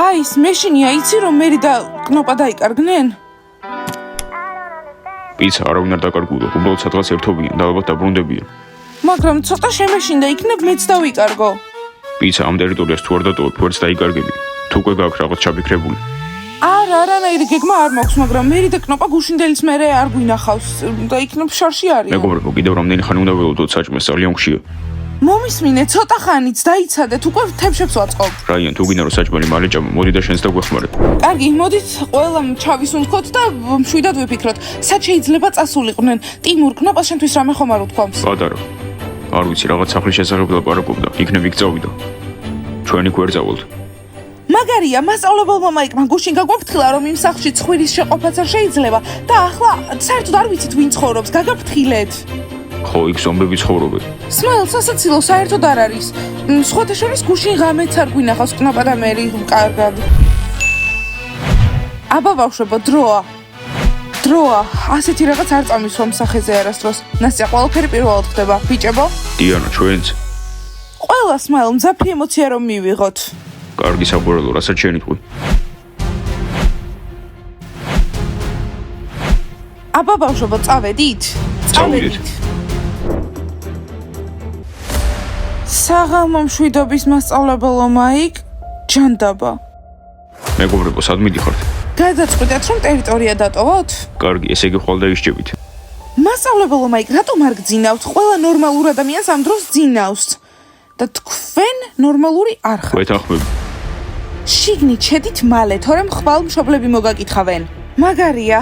აი ის მეშინია, იცი რომ მერი და კნოპა დაიკარგნენ? პიცა არავინ არ დაკარგულა, უბრალოდ სადღაც ერთობიან და ალბათ დაბრუნდებიან. მაგრამ ცოტა შემეშინდა, იქნებ მეც დავიკარგო. პიცა ამ ტერიტორიას თუ არ დატოვებ, ვერც დაიკარგები. თუ უკვე გაქვს რაღაც ჩაფიქრებული. არა, არანაირი გეგმა არ მაქვს, მაგრამ მერი და კნოპა გუშინდელის მერე არ გვინახავს და იქნებ შარში არიან. მეგობრებო, კიდევ რამდენი ხანი უნდა ველოდოთ საჭმელს, ძალიან ხშირია. მომისმინე, ცოტა ხანიც დაიცადეთ, უკვე თებშებს ვაწყობ. რაიან, თუ გინდა რომ საჭმელი მალე ჭამო, მოდი და შენს დაგვეხმარებ. კარგი, მოდით ყველამ ჩავისუნთქოთ და მშვიდად ვიფიქროთ. სად შეიძლება წასულიყვნენ? ტიმურ, კნოპას შენთვის რამე ხომ არ უთქვამს? პატარა. არ ვიცი, რაღაც სახლის შესახებ ლაპარაკობდა, იქნებ იქ წავიდა. ჩვენი გვერდზავალთ. მაგარია, მასწავლებელმა მაიკმა გუშინ გაგვაფრთხილა, რომ იმ სახლში ცხვირის შეყოფაც არ შეიძლება და ახლა საერთოდ არ ვიცით ვინ ცხოვრობს, გაგაფრთხილეთ. ხო, იქ ზომბები ცხოვრობენ. სმაილს სასაცილო საერთოდ არ არის. სხვათა შორის გუშინ ღამეც არ გვინახავს კნოპა და მერი კარგად. აბა ბავშვებო, დროა. ასეთი რაღაც არ წამისვამ სახეზე არასდროს. ნასია ყველაფერი პირველად ხდება, ბიჭებო? დიანა, ჩვენც. ყველა სმაილ მძაფრი ემოცია რომ მივიღოთ. კარგი საბურელო, რასაც შენი თქვი. აბა ბავშვებო, წავედით? წავიდეთ. საღამო მშვიდობის მასწავლებელო მაიკ, ჯანდაბა. მეგობრებო, სად მიდიხართ? გადაწყვიტეთ, რომ ტერიტორია დატოვოთ? კარგი, ესე იგი ხვალ დაისჯებით. მასწავლებელო მაიკ, რატომ არ გძინავთ? ყველა ნორმალურ ადამიანს ამ დროს ძინავს. და თქვენ ნორმალური არ ხართ. ვეთანხმები. შიგნით შედით მალე, თორემ ხვალ მშობლები მოგაკითხავენ. მაგარია.